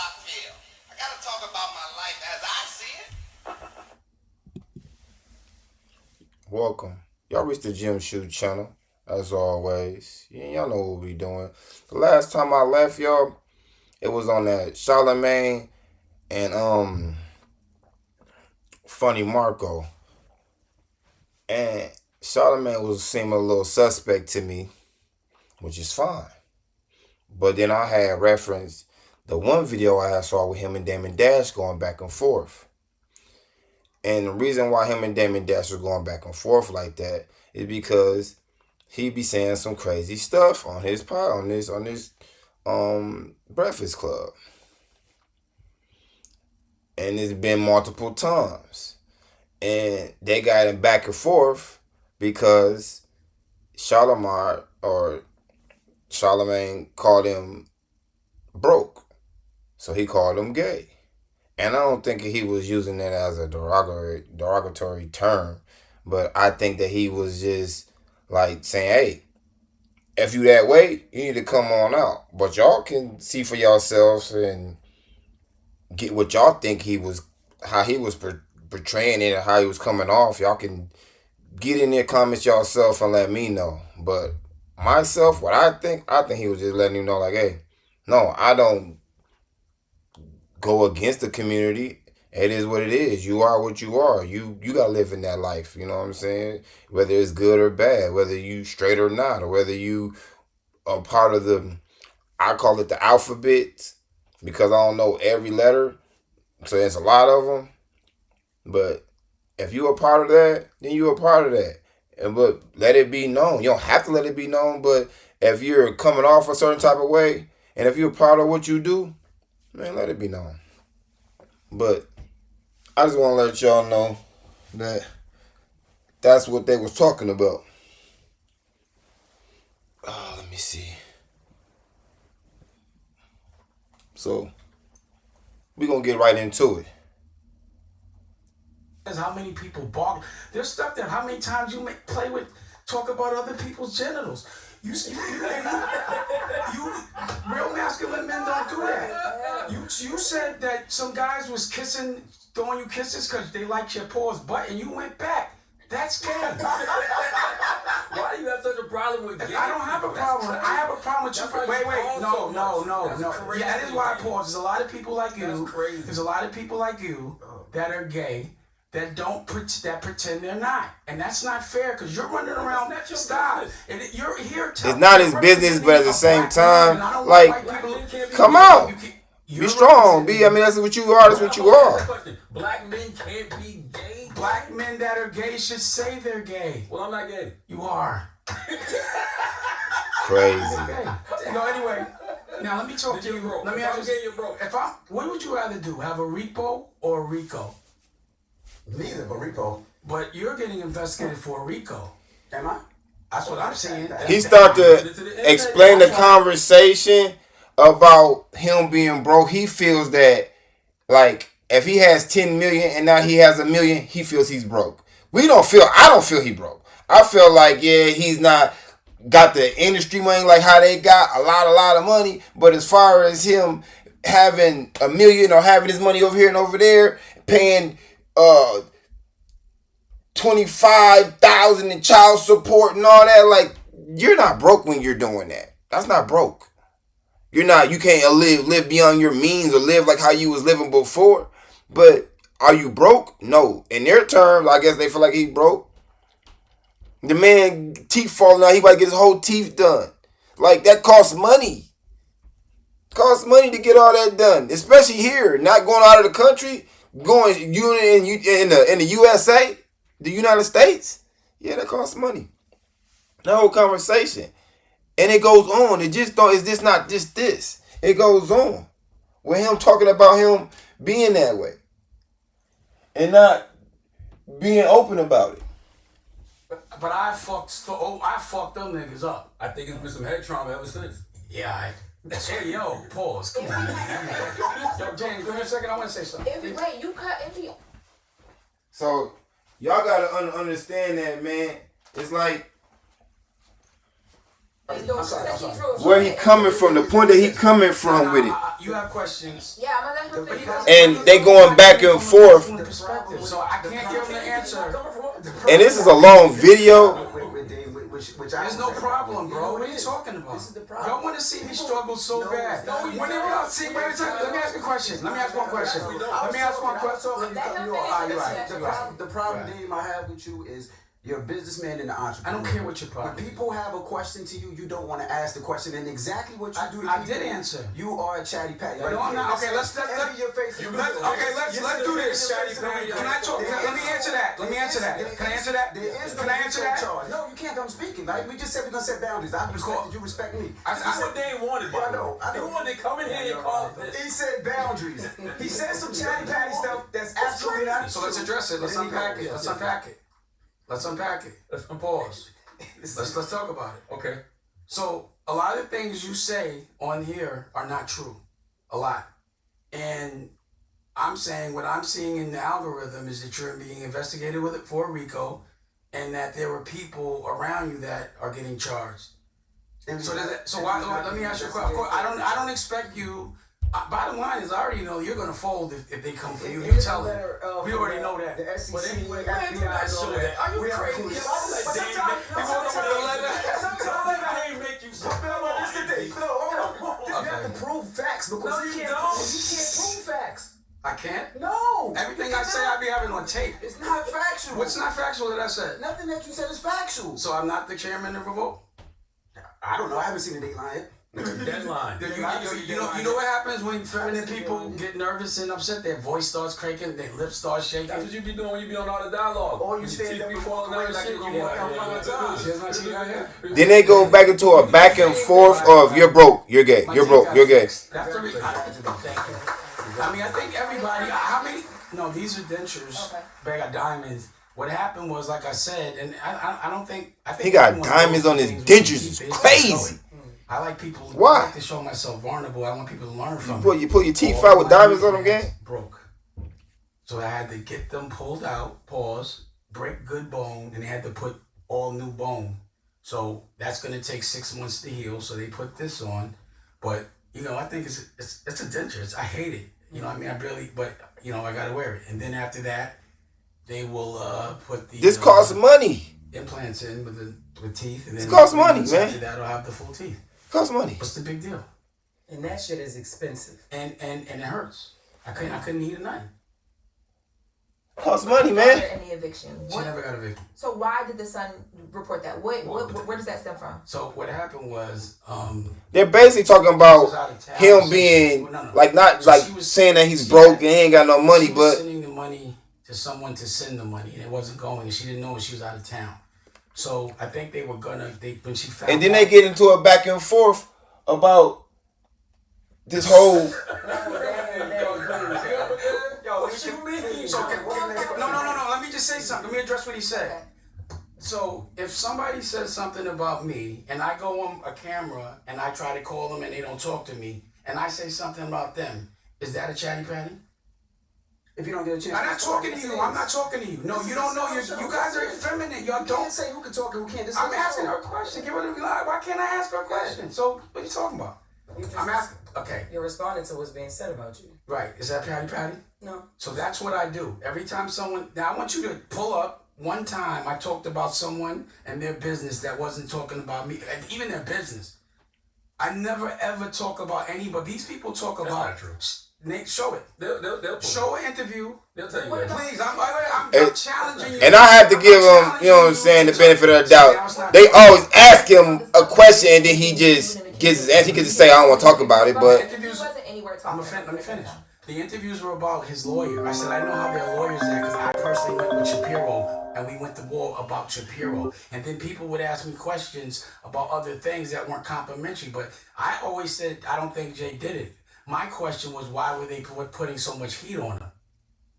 I feel. I gotta talk about my life as I see it. Welcome. Y'all reached the Jymshu channel, as always. Y'all know what we doing. The last time I left y'all, it was on that Charlemagne and Funny Marco. And Charlemagne was seeming a little suspect to me, which is fine. But then I had referenced the one video I had saw with him and Damon Dash going back and forth. And the reason why him and Damon Dash were going back and forth like that is because he be saying some crazy stuff on his pod, on this Breakfast Club. And it's been multiple times. And they got him back and forth because Charlemagne called him broke. So he called him gay. And I don't think he was using that as a derogatory term, but I think that he was just like saying, hey, if you that way, you need to come on out. But y'all can see for yourselves and get what y'all think how he was portraying it and how he was coming off. Y'all can get in there, comments yourself and let me know. But myself, what I think he was just letting you know, like, hey, no, I don't go against the community. It is what it is. You are what you are. You gotta live in that life. You know what I'm saying? Whether it's good or bad, whether you straight or not, or whether you are part of I call it the alphabet because I don't know every letter. So there's a lot of them. But if you are part of that, then you are part of that. But let it be known. You don't have to let it be known. But if you're coming off a certain type of way, and if you're part of what you do, man, let it be known. But I just want to let y'all know that that's what they was talking about. Oh, let me see. So we're going to get right into it. How many people bark? There's stuff that how many times you play with, talk about other people's genitals. You real masculine men don't do that. You said that some guys was throwing you kisses because they liked your paws butt, and you went back. That's gay. Why do you have such a problem with gay? I don't have a problem. I have a problem with you. Wait, no. Yeah, that is why I pause. There's a lot of people like you. There's a lot of people like you that are gay that pretend they're not, and that's not fair because you're running around. Stop. You're here. It's not his business, but at the same time, like, come out. Be strong. I mean, that's what you are. That's what you are. Black men can't be gay. Black men that are gay should say they're gay. Well, I'm not gay. You are. Crazy. Okay. Anyway, now let me talk to you. Let me ask you. What would you rather do? Have a repo or a RICO? Neither, but Rico. But you're getting investigated for a RICO. Am I? That's what I'm saying. He started to explain the conversation about him being broke. He feels that, like, if he has 10 million and now he has $1 million, he feels he's broke. I don't feel he broke. I feel like, yeah, he's not got the industry money like how they got a lot of money. But as far as him having $1 million or having his money over here and over there, paying 25,000 in child support and all that, like, you're not broke when you're doing that. That's not broke. You can't live beyond your means or live like how you was living before. But are you broke? No. In their terms, I guess they feel like he broke. The man teeth falling out, he about to get his whole teeth done. Like, that costs money. Costs money to get all that done, especially here, not going out of the country. Going in the USA, the United States, yeah, that costs money. The whole conversation, and it goes on. It just don't. It's just not just this. It goes on with him talking about him being that way and not being open about it. But I fucked them niggas up. I think it's been some head trauma ever since. Yeah. Hey, yo, pause. Come on, man. Yo, James, give me a second. I want to say something. Wait, you cut every. So y'all gotta understand that, man. It's like I'm sorry. Where he coming from? The point that he coming from with it. You have questions. Yeah, I'm gonna let him finish. And they going back and forth. So I can't give him the answer. And this is a long video. There's no problem, bro. What are you talking about? Y'all want to see me struggle so bad. When y'all see, let me ask you a question. Let me ask one question. The problem, Dave, I have with you is you're a businessman and an entrepreneur. I don't care what your problem When is. people have a question to you, you don't want to ask the question, and exactly what you do to I people, did answer. You are a chatty patty. No, I'm not. Okay, let's do this. Can I talk? Let me answer that. Can I answer that? No, you can't come speaking. Like we just said, we're gonna set boundaries. I respect you respect me. That's what they wanted. I know. They wanted to come in here and call it this. He said boundaries. He said some chatty patty stuff that's absolutely not. So let's address it. Let's unpack it. Let's unpack it. Let's pause. Let's talk about it. Okay. So a lot of things you say on here are not true. A lot. And I'm saying what I'm seeing in the algorithm is that you're being investigated with it for RICO, and that there were people around you that are getting charged. And so why? Let me ask you a question. Of course, I don't expect you. Bottom line is, I already know you're gonna fold if they come for you. You tell them. We already know that. The SEC, But anyway, Are you crazy? Sometimes Dave make you so. You have to prove facts because you can't prove facts. I can't. No. Everything I say, I be having on tape. It's not factual. What's not factual that I said? Nothing that you said is factual. So I'm not the chairman of Revolt? I don't know. I haven't seen the deadline yet. Deadline. You know what happens when feminine people get nervous and upset? Their voice starts cracking, their lips start shaking. That's what you be doing when you be on all the dialogue. Or you stand up and falling out like you're going Then they go back into a back and forth of you're broke, you're gay, you're broke, you're gay. That's the reason. Thank you. I mean, I think everybody. How many? No, these are dentures. Okay. They got diamonds. What happened was, like I said, and I don't think. I think He got everyone diamonds goes on his through things dentures. where It's you crazy. I like people. Why? I like to show myself vulnerable. I want people to learn from You me. pull your teeth All out with my diamonds on them, implants gang? broke. So I had to get them pulled out, pause, break good bone, and they had to put all new bone. So that's gonna take 6 months to heal. So they put this on, but I think it's a denture. I hate it. I mean, I barely, but I gotta wear it. And then after that, they will put the This costs money. implants in with teeth. And then This costs money, months man. After that, I'll have the full teeth. Costs money. What's the big deal? And that shit is expensive. And it hurts. I couldn't eat a night. Costs money, Was man. there any eviction? She never got evicted. So why did the son report that? Where does that stem from? So what happened was, They're basically talking about him being saying that he's broke and he ain't got no money, she was but sending the money to someone to send the money, and it wasn't going, and she didn't know she was out of town. So I think they were when she found and then out, they get into a back and forth about this whole. So no. Let me just say something. Let me address what he said. So if somebody says something about me and I go on a camera and I try to call them and they don't talk to me and I say something about them, is that a chatty patty? If you don't get a chance, I'm not talking to you. I'm not talking to you. No, you don't know. You guys are effeminate. Y'all You don't can't say who can talk and who can't. I'm asking her a question. Give her the why can't I ask her a question? So what are you talking about? I'm asking. Okay, You're responding to what's being said about you. right. Is that patty patty? No. So that's what I do. Every time someone, now I want you to pull up. One time I talked about someone and their business that wasn't talking about me, and even their business. I never ever talk about anybody. These people talk about. not true. Nate, show it. They'll Show an interview. They'll tell you Please, that. I'm challenging you. And I have to give him, you know what I'm saying, the benefit of the doubt. They always ask him a question and then he just gets his answer. He could just say, I don't want to talk about it, but Interviews. He wasn't anywhere talking. Let me finish. The interviews were about his lawyer. I said, I know how their lawyers are because I personally went with Shapiro and we went to war about Shapiro. And then people would ask me questions about other things that weren't complimentary. But I always said, I don't think Jay did it. My question was, why were they putting so much heat on him?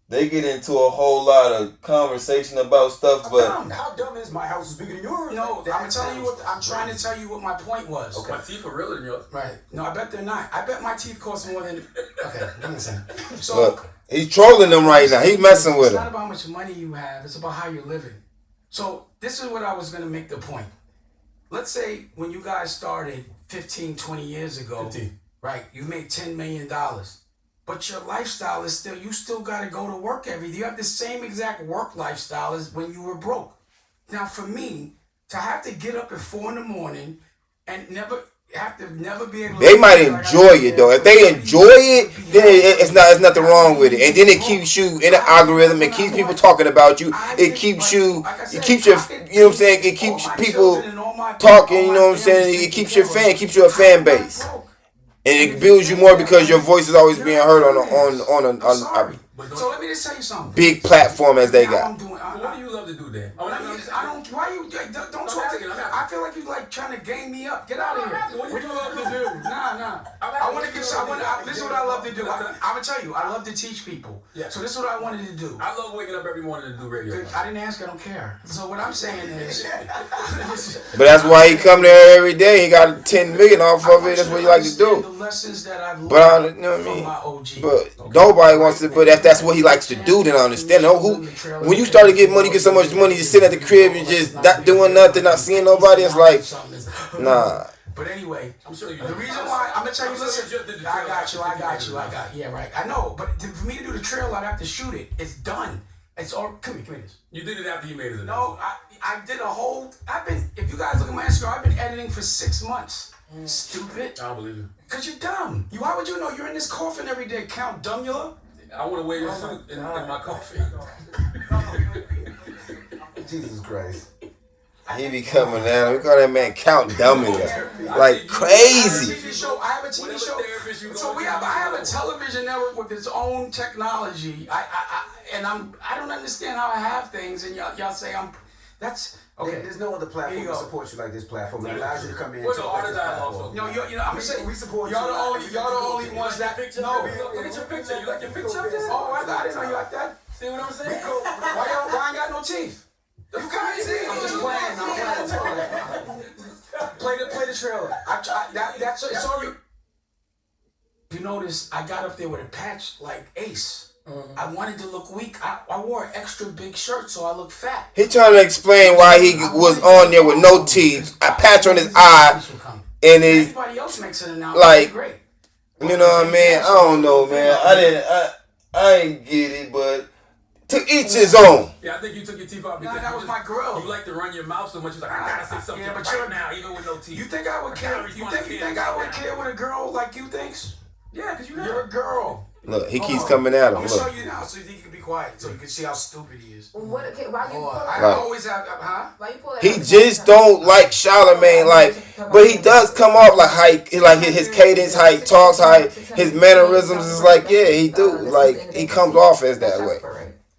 they get into a whole lot of conversation about stuff, but How dumb is my house is bigger than yours? No, I'm trying to tell you what my point was. Okay. My teeth are realer than yours. Right. No, I bet they're not. I bet my teeth cost more than. Okay, give me a second. So look, he's trolling them right now. He's messing with it's not them. about how much money you have. It's about how you're living. So this is what I was going to make the point. let's say when you guys started 15, 20 years ago, 15. right? You made $10 million, but your lifestyle is still, you still got to go to work every day. You have the same exact work lifestyle as when you were broke. Now, for me, to have to get up at 4 in the morning and never be able to. They might enjoy it though. If they enjoy it, then it's nothing wrong with it. And then it keeps you in the algorithm. It keeps people talking about you. It keeps you. It keeps your. You know what I'm saying? It keeps people talking. You know what I'm saying? It keeps your fan. It keeps you a fan base. And it builds you more because your voice is always being heard on a So let me just tell you something. big platform as they got. What do you love to do, Dan? I don't. Why you? Don't talk to me. I feel like you like trying to gang me up. Get out of here. What do you love to do? Nah. I want to give. This is what I love to do. I'm gonna tell you. I love to teach people. Yeah. So this is what I wanted to do. I love waking up every morning to do radio. I didn't ask. I don't care. So what I'm saying is. But that's why he come there every day. He got 10 million off of it. That's what he like to do. The lessons that I've learned But I, you know what I from mean. my OG. But nobody wants to. But if that's what he likes to do, then I understand. When you start to get money, get so much money, you sit at the crib and just not doing nothing, not seeing nobody. It's like, nah. But anyway, I'm sure you the do. reason why I'm gonna tell you, I'm sure listen, you just did the I trailer. got you. Yeah, right. I know, but for me to do the trail, I'd have to shoot it. It's done. It's all. Come here. You did it after you made it. No, I did a whole. If you guys look at my Instagram, I've been editing for 6 months. Stupid. I don't believe you. Cause you're dumb. Why would you know you're in this coffin every day? Count Dumula. I want to wear your suit in my coffee. Jesus Christ. He be coming down. We call that man Count Dummy. Like crazy. I have a TV show. So I have a television network with its own technology. I don't understand how I have things, and y'all say that's okay. There's no other platform that supports you like this platform. It allows you to come in and What's the talk like art of this dialogue? platform. No, I'm gonna say we support y'all you. the only ones that No, look at your picture. You like your picture up there? Oh, I didn't know you like that. See what I'm saying? Why ain't got no teeth? You crazy? I'm just playing. Play the trailer. That's it's already. If you notice, I got up there with a patch like Ace. I wanted to look weak. I wore an extra big shirt so I look fat. He trying to explain why he was on there with no teeth, a patch on his eye, and it Everybody else makes it now. like, Great. you know what I mean? I don't know, man. I ain't get it, but to each his own. Yeah, I think you took your teeth off because that was my grill. You like to run your mouth so much. You're like, I gotta say something right now, even with no teeth. You think I would care? You think I would care what a girl like you thinks? Yeah, because You're a girl. Look, he keeps coming at him. I'm gonna show Look. you now so you can be quiet, so you can see how stupid he is. Why you pull I that? always have, Why you pull that? He just don't like Charlamagne, but he does come off like his cadence, how he talks, how his mannerisms is like, yeah, he do. Like, he comes off as that way.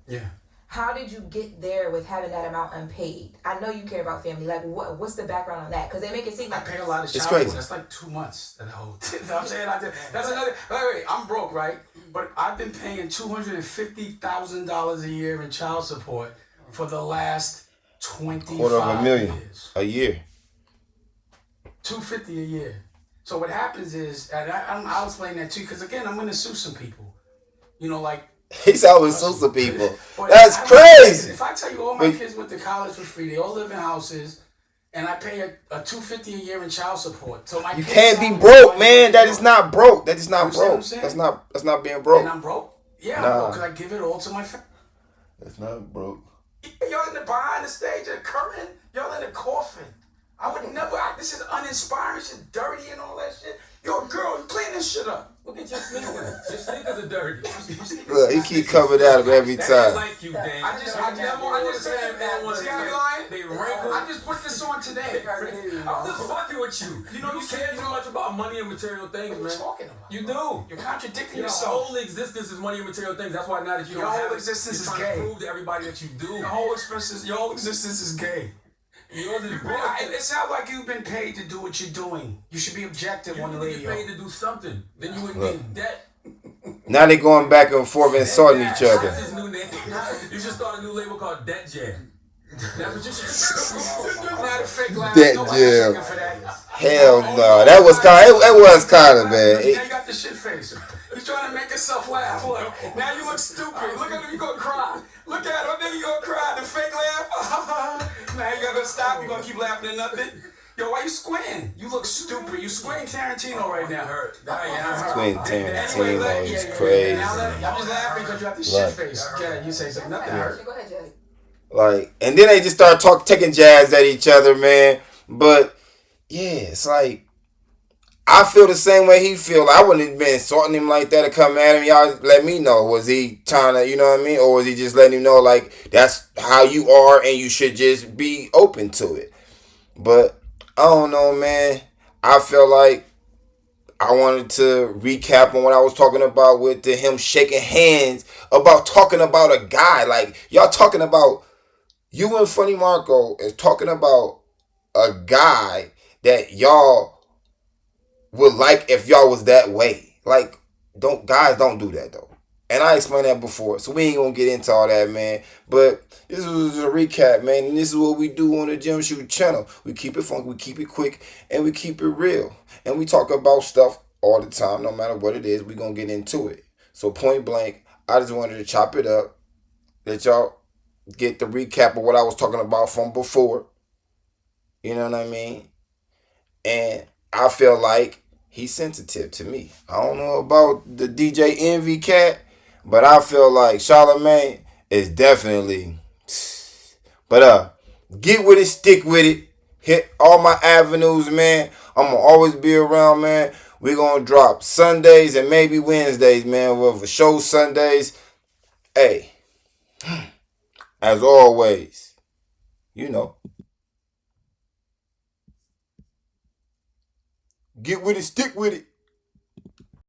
Yeah. How did you get there with having that amount unpaid? I know you care about family. Like, what's the background on that? Because they make it seem I like pay a lot of It's child crazy. support. That's like 2 months that I hold. You know what I'm saying? That's another. Wait, I'm broke, right? But I've been paying $250,000 a year in child support for the last 25 $250,000 years. a year. $250 a year. So what happens is, and I'll explain that too, because again, I'm going to sue some people. You know, like. He's always suing people. But That's crazy. If I tell you all my kids went to college for free, they all live in houses, and I pay a $250 a year in child support. So You can't be broke, man. That is not broke. That is not broke. That's not being broke. And I'm broke? Yeah, I'm broke because I give it all to my family. That's not broke. Y'all in the behind the stage, the curtain, y'all in the coffin. I would never, this is uninspiring, shit dirty and all that shit. Yo, girl, you clean this shit up. Look at your sneakers. Your sneakers are dirty. Look, he keep coming at him every They time. like you, Dan. I just see how you They lying? wrinkled. I just put this on today. I'm just fucking with you. You know, you care too much about money and material things, What are you man. talking about? You do. You're contradicting Your yourself. whole existence is money and material things. That's why now that you Your don't whole have it, existence you're is trying gay. to prove to everybody that you do. Your whole existence is gay. Yours is broke. It sounds like you've been paid to do what you're doing. You should be objective You on the need to get radio. paid to do something. Then you wouldn't be in debt. Now they going back and forth insulting each That's other. his new name. You should start a new label called Debt Jam. That's what you should do. Not a fake laugh. Debt Nobody's jam. looking for that. Hell no. That was kind. It was kind of Now bad. you got the shit face. He's trying to make himself laugh. Look, now you look stupid. Look at him, you gonna cry. Look at him, then you gonna cry. The fake laugh. Now you gotta stop. You gonna keep laughing at nothing. Yo, why you squinting? You look stupid. You squinting Tarantino right now. Hurt. Quentin Tarantino Anyway, is crazy. Now I'm just laughing because you have this shit face. Yeah, you say something. Nothing hurt. Go ahead, Jay. Like, and then they just start taking jabs at each other, man. But yeah, it's like I feel the same way he feel. I wouldn't have been insulting him like that to come at him. Y'all let me know. Was he trying to, you know what I mean? Or was he just letting him know, like, that's how you are and you should just be open to it? But I don't know, man. I feel like I wanted to recap on what I was talking about with him shaking hands about talking about a guy. Like, y'all talking about, you and Funny Marco is talking about a guy that y'all would like if y'all was that way. Like, guys don't do that though. And I explained that before, so we ain't gonna get into all that, man. But this was a recap, man, and this is what we do on the Jymshu channel. We keep it funky, we keep it quick, and we keep it real. And we talk about stuff all the time, no matter what it is, we gonna get into it. So point blank, I just wanted to chop it up, let y'all get the recap of what I was talking about from before. You know what I mean? And I feel like he's sensitive to me. I don't know about the DJ Envy cat, but I feel like Charlamagne is definitely. But get with it, stick with it. Hit all my avenues, man. I'm gonna always be around, man. We're gonna drop Sundays and maybe Wednesdays, man. With a show Sundays. Hey, as always, you know. Get with it, stick with it.